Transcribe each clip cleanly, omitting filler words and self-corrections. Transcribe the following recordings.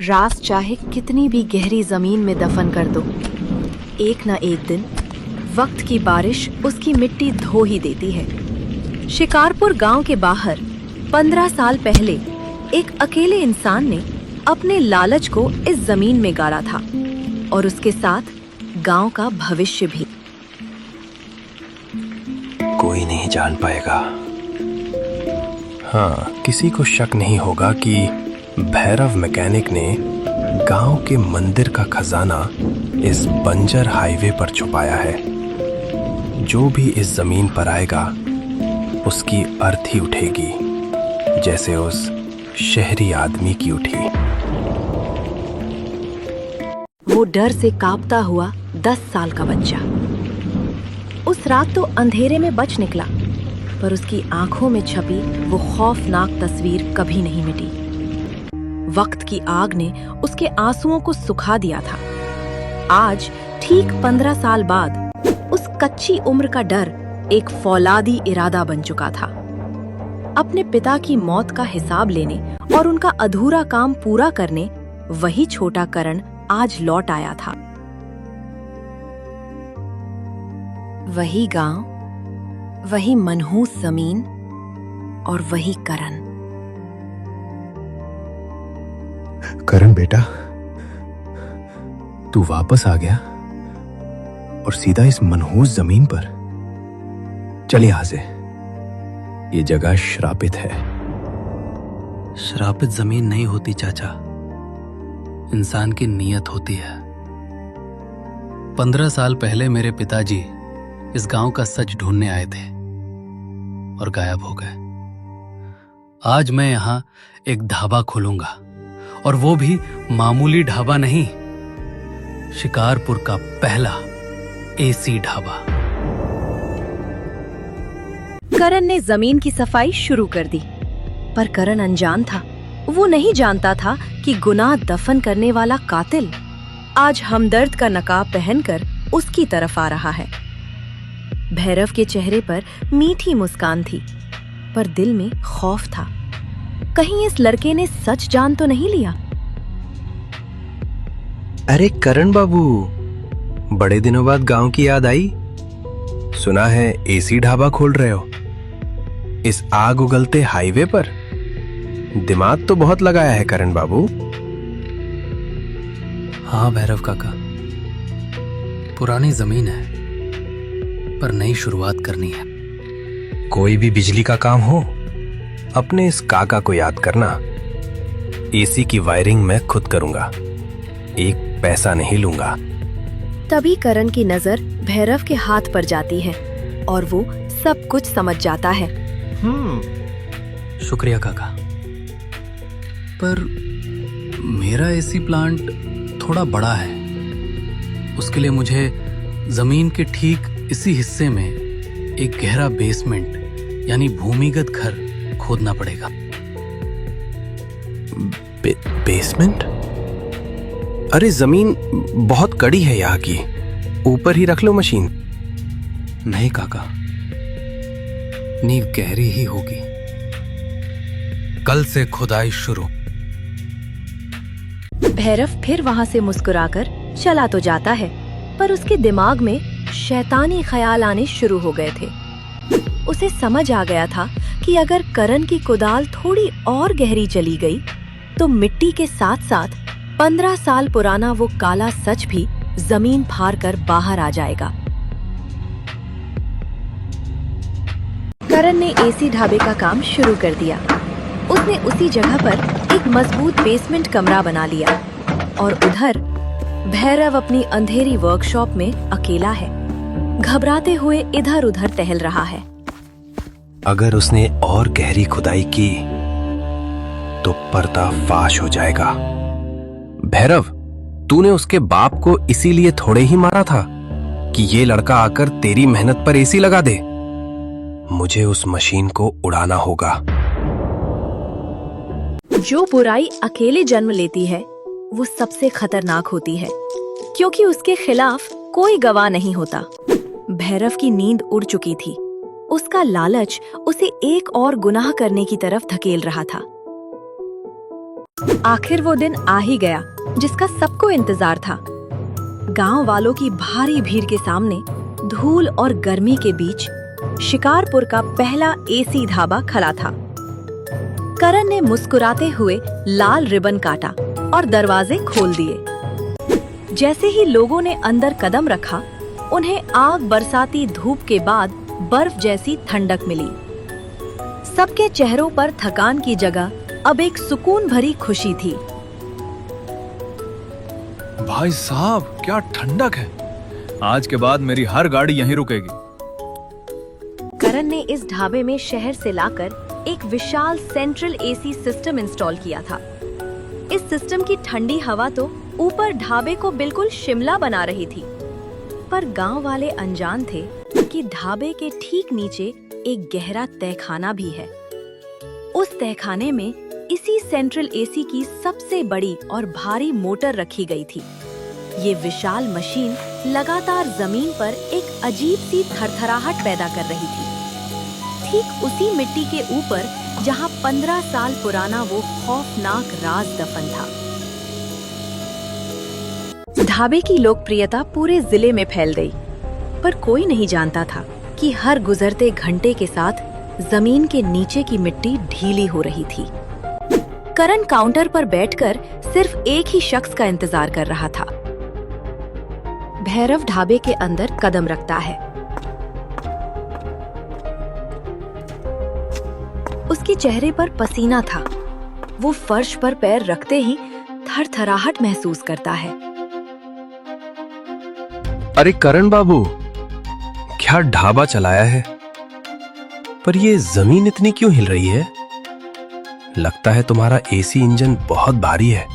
रास चाहे कितनी भी गहरी जमीन में दफन कर दो, एक न एक दिन वक्त की बारिश उसकी मिट्टी धो ही देती है। शिकारपुर गांव के बाहर 15 साल पहले एक अकेले इंसान ने अपने लालच को इस जमीन में गाड़ा था और उसके साथ गांव का भविष्य भी। कोई नहीं जान पाएगा। हाँ, किसी को शक नहीं होगा कि भैरव मैकेनिक ने गांव के मंदिर का खजाना इस बंजर हाईवे पर छुपाया है। जो भी इस जमीन पर आएगा उसकी अर्थी उठेगी, जैसे उस शहरी आदमी की उठी। वो डर से कांपता हुआ 10 साल का बच्चा उस रात तो अंधेरे में बच निकला, पर उसकी आंखों में छपी वो खौफनाक तस्वीर कभी नहीं मिटी। वक्त की आग ने उसके आंसुओं को सुखा दिया था। आज ठीक 15 साल बाद उस कच्ची उम्र का डर एक फौलादी इरादा बन चुका था। अपने पिता की मौत का हिसाब लेने और उनका अधूरा काम पूरा करने वही छोटा करण आज लौट आया था। वही गांव, वही मनहूस जमीन और वही करण। करण बेटा, तू वापस आ गया और सीधा इस मनहूस जमीन पर। चल यहां से, ये जगह श्रापित है। श्रापित जमीन नहीं होती चाचा, इंसान की नीयत होती है। 15 साल पहले मेरे पिताजी इस गांव का सच ढूंढने आए थे और गायब हो गए। आज मैं यहां एक ढाबा खोलूंगा, और वो भी मामूली ढाबा नहीं, शिकारपुर का पहला एसी ढाबा। करण ने जमीन की सफाई शुरू कर दी, पर करण अनजान था। वो नहीं जानता था कि गुनाह दफन करने वाला कातिल आज हमदर्द का नकाब पहनकर उसकी तरफ आ रहा है। भैरव के चेहरे पर मीठी मुस्कान थी, पर दिल में खौफ था। कहीं इस लड़के ने सच जान तो नहीं लिया। अरे करण बाबू, बड़े दिनों बाद गांव की याद आई। सुना है एसी ढाबा खोल रहे हो इस आग उगलते हाईवे पर। दिमाग तो बहुत लगाया है करण बाबू। हाँ भैरव काका, पुरानी जमीन है, पर नई शुरुआत करनी है। कोई भी बिजली का काम हो, अपने इस काका को याद करना। एसी की वायरिंग मैं खुद करूंगा, एक पैसा नहीं लूंगा। तभी करण की नजर भैरव के हाथ पर जाती है और वो सब कुछ समझ जाता है। शुक्रिया काका, पर मेरा एसी प्लांट थोड़ा बड़ा है। उसके लिए मुझे जमीन के ठीक इसी हिस्से में एक गहरा बेसमेंट यानी भूमिगत घर खोदना पड़ेगा। बेसमेंट? अरे जमीन बहुत कड़ी है यहाँ की, ऊपर ही रख लो मशीन। नहीं काका, नींव गहरी ही होगी। कल से खुदाई शुरू। भैरव फिर वहां से मुस्कुराकर चला तो जाता है, पर उसके दिमाग में शैतानी ख्याल आने शुरू हो गए थे। उसे समझ आ गया था कि अगर करण की कुदाल थोड़ी और गहरी चली गई तो मिट्टी के साथ साथ 15 साल पुराना वो काला सच भी जमीन फाड़ कर बाहर आ जाएगा। करण ने एसी ढाबे का काम शुरू कर दिया। उसने उसी जगह पर एक मजबूत बेसमेंट कमरा बना लिया और उधर भैरव अपनी अंधेरी वर्कशॉप में अकेला है, घबराते हुए इधर उधर टहल रहा है। अगर उसने और गहरी खुदाई की तो पर्दाफाश हो जाएगा। भैरव, तूने उसके बाप को इसीलिए थोड़े ही मारा था कि ये लड़का आकर तेरी मेहनत पर एसी लगा दे। मुझे उस मशीन को उड़ाना होगा। जो बुराई अकेले जन्म लेती है वो सबसे खतरनाक होती है, क्योंकि उसके खिलाफ कोई गवाह नहीं होता। भैरव की नींद उड़ चुकी थी। उसका लालच उसे एक और गुनाह करने की तरफ धकेल रहा था। आखिर वो दिन आ ही गया जिसका सबको इंतजार था। गांव वालों की भारी भीड़ के सामने धूल और गर्मी के बीच शिकारपुर का पहला एसी ढाबा खड़ा था। करण ने मुस्कुराते हुए लाल रिबन काटा और दरवाजे खोल दिए। जैसे ही लोगों ने अंदर कदम रखा, उन्हें आग बरसाती धूप के बाद बर्फ जैसी ठंडक मिली। सबके चेहरों पर थकान की जगह अब एक सुकून भरी खुशी थी। भाई साहब, क्या ठंडक है। आज के बाद मेरी हर गाड़ी यहीं रुकेगी। करण ने इस ढाबे में शहर से लाकर एक विशाल सेंट्रल एसी सिस्टम इंस्टॉल किया था। इस सिस्टम की ठंडी हवा तो ऊपर ढाबे को बिल्कुल शिमला बना रही थी, पर गांव वाले अनजान थे कि ढाबे के ठीक नीचे एक गहरा तहखाना भी है। उस तहखाने में इसी सेंट्रल एसी की सबसे बड़ी और भारी मोटर रखी गई थी। ये विशाल मशीन लगातार जमीन पर एक अजीब सी थरथराहट पैदा कर रही थी, ठीक उसी मिट्टी के ऊपर जहां 15 साल पुराना वो खौफनाक राज दफन था। ढाबे की लोकप्रियता पूरे जिले में फैल गई, पर कोई नहीं जानता था कि हर गुजरते घंटे के साथ जमीन के नीचे की मिट्टी ढीली हो रही थी। करण काउंटर पर बैठकर सिर्फ एक ही शख्स का इंतजार कर रहा था। भैरव ढाबे के अंदर कदम रखता है। उसके चेहरे पर पसीना था। वो फर्श पर पैर रखते ही थरथराहट महसूस करता है। अरे करण बाबू, क्या ढाबा चलाया है, पर ये जमीन इतनी क्यों हिल रही है? लगता है तुम्हारा एसी इंजन बहुत भारी है।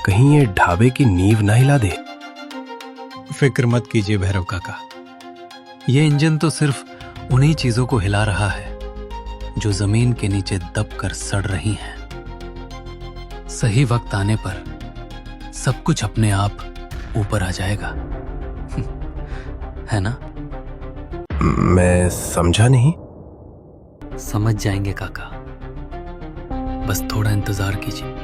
कहीं ये ढाबे की नींव ना हिला दे। फिक्र मत कीजिए भैरव काका, ये इंजन तो सिर्फ उन्हीं चीजों को हिला रहा है जो जमीन के नीचे दबकर सड़ रही हैं। सही वक्त आने पर सब कुछ अपने आप ऊपर आ जाएगा। है ना? मैं समझा नहीं। समझ जाएंगे काका, बस थोड़ा इंतजार कीजिए।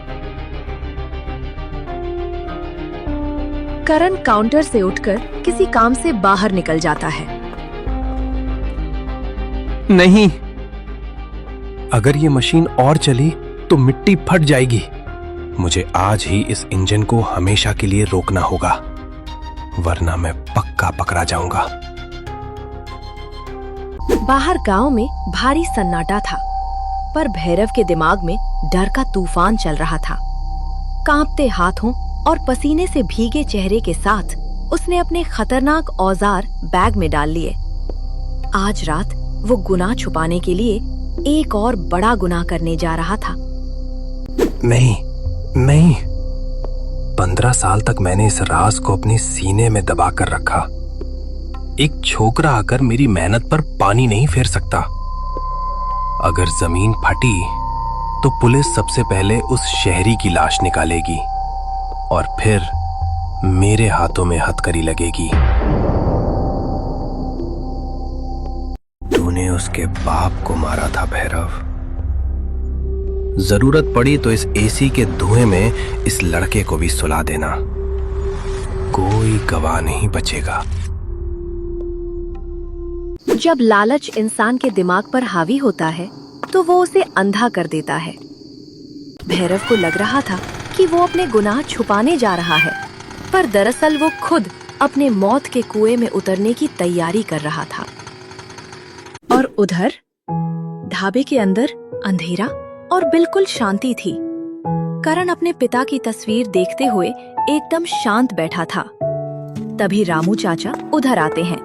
करण काउंटर से उठकर किसी काम से बाहर निकल जाता है। नहीं, अगर ये मशीन और चली तो मिट्टी फट जाएगी। मुझे आज ही इस इंजन को हमेशा के लिए रोकना होगा, वरना मैं पक्का पकड़ा जाऊंगा। बाहर गांव में भारी सन्नाटा था, पर भैरव के दिमाग में डर का तूफान चल रहा था। कांपते हाथों और पसीने से भीगे चेहरे के साथ उसने अपने खतरनाक औजार बैग में डाल लिए। आज रात वो गुनाह छुपाने के लिए एक और बड़ा गुनाह करने जा रहा था। नहीं नहीं, 15 साल तक मैंने इस राज को अपने सीने में दबा कर रखा। एक छोकरा आकर मेरी मेहनत पर पानी नहीं फेर सकता। अगर जमीन फटी तो पुलिस सबसे पहले उस शहरी की लाश निकालेगी और फिर मेरे हाथों में हथकड़ी लगेगी। तूने उसके बाप को मारा था भैरव। जरूरत पड़ी तो इस एसी के धुएं में इस लड़के को भी सुला देना। कोई गवाह नहीं बचेगा। जब लालच इंसान के दिमाग पर हावी होता है तो वो उसे अंधा कर देता है। भैरव को लग रहा था कि वो अपने गुनाह छुपाने जा रहा है, पर दरअसल वो खुद अपने मौत के कुएं में उतरने की तैयारी कर रहा था। और उधर ढाबे के अंदर अंधेरा और बिल्कुल शांति थी। करण अपने पिता की तस्वीर देखते हुए एकदम शांत बैठा था। तभी रामू चाचा उधर आते हैं।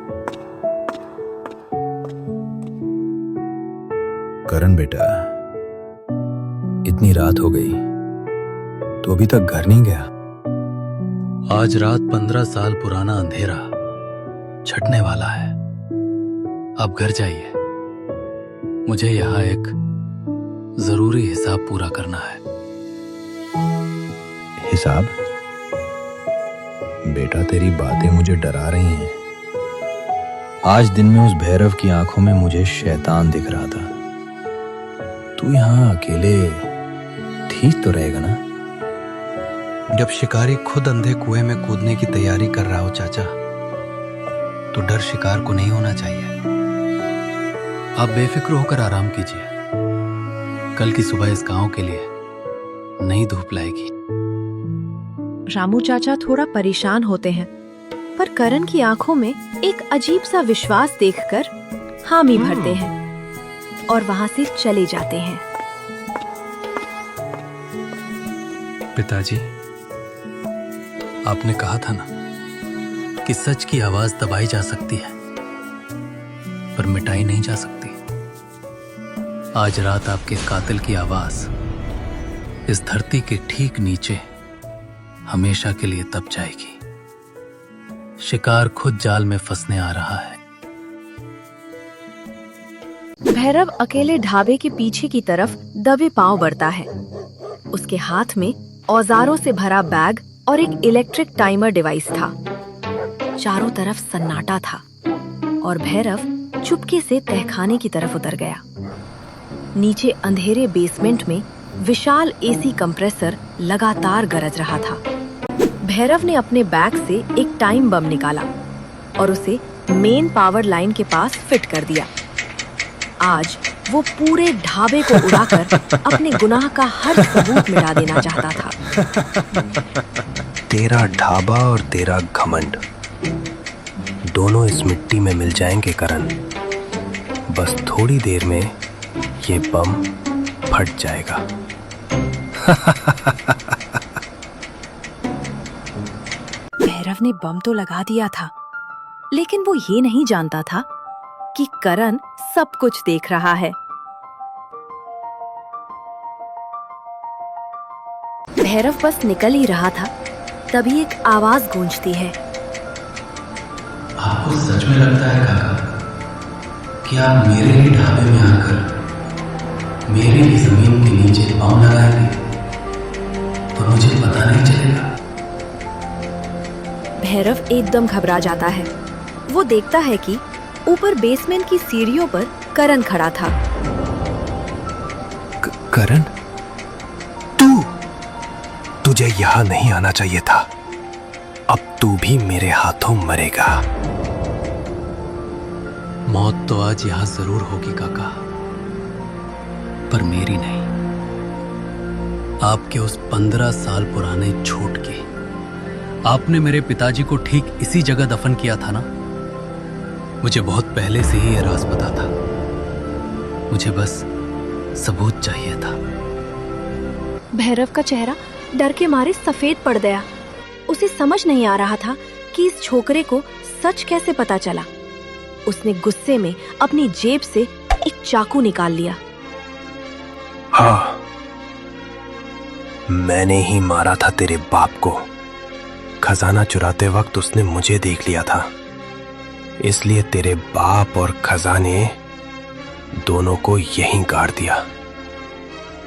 करण बेटा, इतनी रात हो गई तो अभी तक घर नहीं गया? आज रात 15 साल पुराना अंधेरा छटने वाला है। आप घर जाइए, मुझे यहाँ एक जरूरी हिसाब पूरा करना है। हिसाब? बेटा, तेरी बातें मुझे डरा रही हैं। आज दिन में उस भैरव की आंखों में मुझे शैतान दिख रहा था। तू यहाँ अकेले ठीक तो रहेगा ना? जब शिकारी खुद अंधे कुएं में कूदने की तैयारी कर रहा हो चाचा, तो डर शिकार को नहीं होना चाहिए। आप बेफिक्र होकर आराम कीजिए। कल की सुबह इस गांव के लिए नई धूप लाएगी। रामू चाचा थोड़ा परेशान होते हैं, पर करण की आंखों में एक अजीब सा विश्वास देखकर हामी भरते हैं और वहां से चले जाते हैं। पिताजी, आपने कहा था ना कि सच की आवाज दबाई जा सकती है, पर मिटाई नहीं जा सकती। आज रात आपके कातिल की आवाज इस धरती के ठीक नीचे हमेशा के लिए दब जाएगी। शिकार खुद जाल में फंसने आ रहा है। भैरव अकेले ढाबे के पीछे की तरफ दबे पांव बढ़ता है। उसके हाथ में औजारों से भरा बैग और एक इलेक्ट्रिक टाइमर डिवाइस था। चारों तरफ सन्नाटा था और भैरव चुपके से तहखाने की तरफ उतर गया। नीचे अंधेरे बेसमेंट में विशाल एसी कंप्रेसर लगातार गरज रहा था। भैरव ने अपने बैग से एक टाइम बम निकाला और उसे मेन पावर लाइन के पास फिट कर दिया। आज वो पूरे ढाबे को उड़ाकर अपने गुनाह का हर सबूत मिटा देना चाहता था। तेरा ढाबा और तेरा घमंड दोनों इस मिट्टी में मिल जाएंगे करण। बस थोड़ी देर में ये बम फट जाएगा। भैरव ने बम तो लगा दिया था, लेकिन वो ये नहीं जानता था कि करण सब कुछ देख रहा है। भैरव बस निकल ही रहा था, तभी एक आवाज गूंजती है। आपको सच में लगता है काका कि आप मेरे ही ढाबे में आकर मेरी ही जमीन के नीचे बम लगाएंगे तो मुझे पता नहीं चलेगा? भैरव एकदम घबरा जाता है। वो देखता है कि ऊपर बेसमेंट की सीढ़ियों पर करण खड़ा था। करण, तुझे यहां नहीं आना चाहिए था। अब तू भी मेरे हाथों मरेगा। मौत तो आज यहां जरूर होगी काका, पर मेरी नहीं। आपके उस 15 साल पुराने झूठ की। आपने मेरे पिताजी को ठीक इसी जगह दफन किया था ना? मुझे बहुत पहले से ही यह राज पता था। मुझे बस सबूत चाहिए था। भैरव का चेहरा डर के मारे सफेद पड़ गया। उसे समझ नहीं आ रहा था कि इस छोकरे को सच कैसे पता चला। उसने गुस्से में अपनी जेब से एक चाकू निकाल लिया। हाँ, मैंने ही मारा था तेरे बाप को। खजाना चुराते वक्त उसने मुझे देख लिया था, इसलिए तेरे बाप और खजाने दोनों को यहीं गाड़ दिया,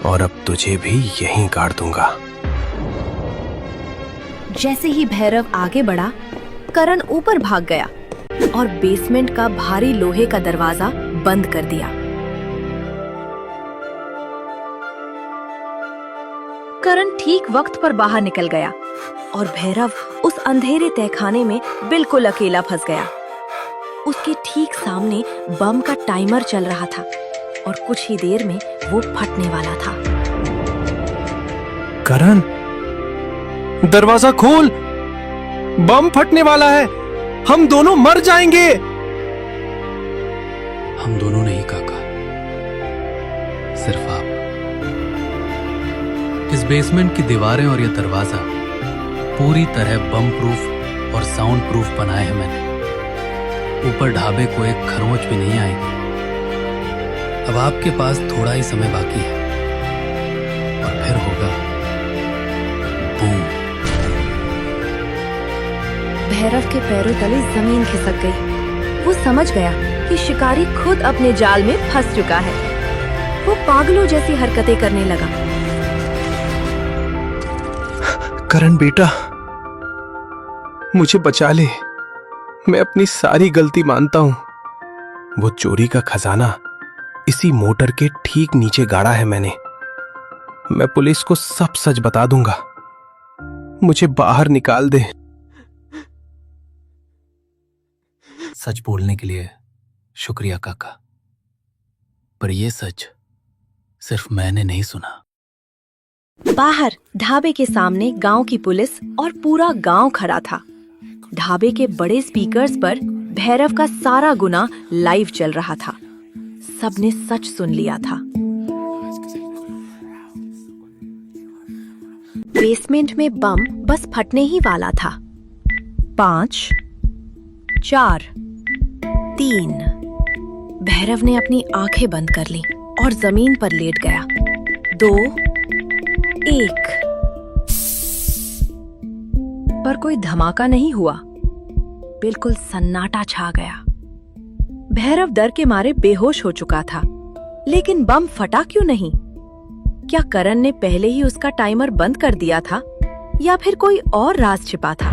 और अब तुझे भी यहीं गाड़ दूंगा। जैसे ही भैरव आगे बढ़ा, करण ऊपर भाग गया और बेसमेंट का भारी लोहे का दरवाजा बंद कर दिया। करण ठीक वक्त पर बाहर निकल गया और भैरव उस अंधेरे तहखाने में बिल्कुल अकेला फंस गया। उसके ठीक सामने बम का टाइमर चल रहा था और कुछ ही देर में वो फटने वाला था। करण, दरवाजा खोल, बम फटने वाला है, हम दोनों मर जाएंगे। हम दोनों नहीं काका, सिर्फ आप। इस बेसमेंट की दीवारें और यह दरवाजा पूरी तरह बम प्रूफ और साउंड प्रूफ बनाए हैं मैंने। ऊपर ढाबे को एक खरोंच भी नहीं आएगी। अब आपके पास थोड़ा ही समय बाकी है और फिर होगा बूम। भैरव के पैरों तले जमीन खिसक गई। वो समझ गया कि शिकारी खुद अपने जाल में फंस चुका है। वो पागलों जैसी हरकतें करने लगा। करण बेटा, मुझे बचा ले, मैं अपनी सारी गलती मानता हूं। वो चोरी का खजाना इसी मोटर के ठीक नीचे गाड़ा है मैंने। मैं पुलिस को सब सच बता दूंगा। मुझे बाहर निकाल दे। सच बोलने के लिए शुक्रिया काका, पर यह सच सिर्फ मैंने नहीं सुना। बाहर ढाबे के सामने गांव की पुलिस और पूरा गांव खड़ा था। ढाबे के बड़े स्पीकर्स पर भैरव का सारा गुनाह लाइव चल रहा था। सबने सच सुन लिया था। बेसमेंट में बम बस फटने ही वाला था। 5, 4, 3। भैरव ने अपनी आंखें बंद कर ली और जमीन पर लेट गया। 2, 1। पर कोई धमाका नहीं हुआ। बिल्कुल सन्नाटा छा गया। भैरव डर के मारे बेहोश हो चुका था। लेकिन बम फटा क्यों नहीं? क्या करण ने पहले ही उसका टाइमर बंद कर दिया था या फिर कोई और राज छिपा था?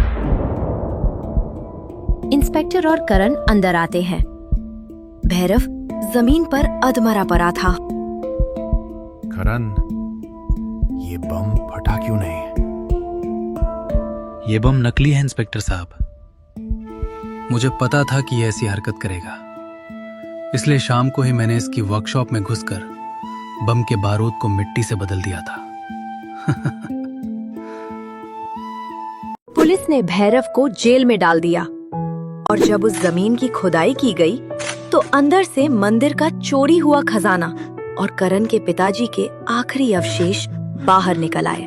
इंस्पेक्टर और करण अंदर आते हैं। भैरव जमीन पर अधमरा पड़ा था। करण, ये बम फटा क्यों नहीं? ये बम नकली है इंस्पेक्टर साहब। मुझे पता था कि ये ऐसी हरकत करेगा, इसलिए शाम को ही मैंने इसकी वर्कशॉप में घुसकर बम के बारूद को मिट्टी से बदल दिया था। पुलिस ने भैरव को जेल में डाल दिया और जब उस जमीन की खुदाई की गई तो अंदर से मंदिर का चोरी हुआ खजाना और करण के पिताजी के आखिरी अवशेष बाहर निकल आए।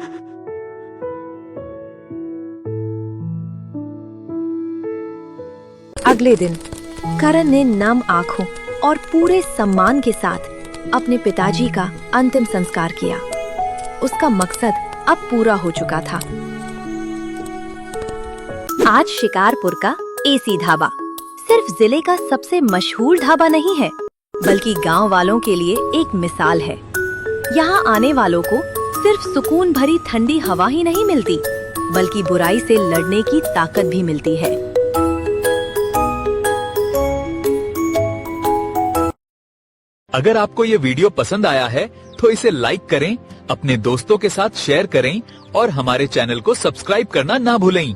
अगले दिन करण ने नम आंखों और पूरे सम्मान के साथ अपने पिताजी का अंतिम संस्कार किया। उसका मकसद अब पूरा हो चुका था। आज शिकारपुर का एसी ढाबा सिर्फ जिले का सबसे मशहूर ढाबा नहीं है, बल्कि गांव वालों के लिए एक मिसाल है। यहाँ आने वालों को सिर्फ सुकून भरी ठंडी हवा ही नहीं मिलती, बल्कि बुराई से लड़ने की ताकत भी मिलती है। अगर आपको ये वीडियो पसंद आया है तो इसे लाइक करें, अपने दोस्तों के साथ शेयर करें और हमारे चैनल को सब्सक्राइब करना ना भूलें।